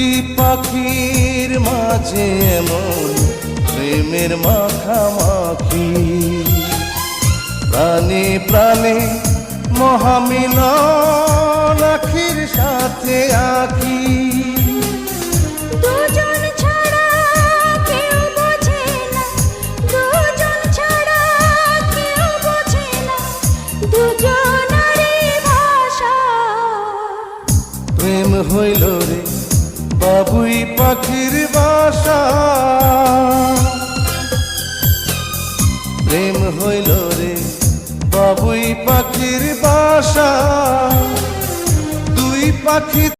দুটি পাখির মাঝে এমন প্রেমের মাখামাখি, প্রাণে প্রাণে মহামিলন আখির সাথে আখি। দুজন ছাড়া কেউ বোঝে না, দুজন ছাড়া কেউ বোঝে না, দুজনারই ভাষা। প্রেম হইল রে বাবুই পাখির বাসা, প্রেম হইল রে বাবুই পাখির বাসা। দুই পাখি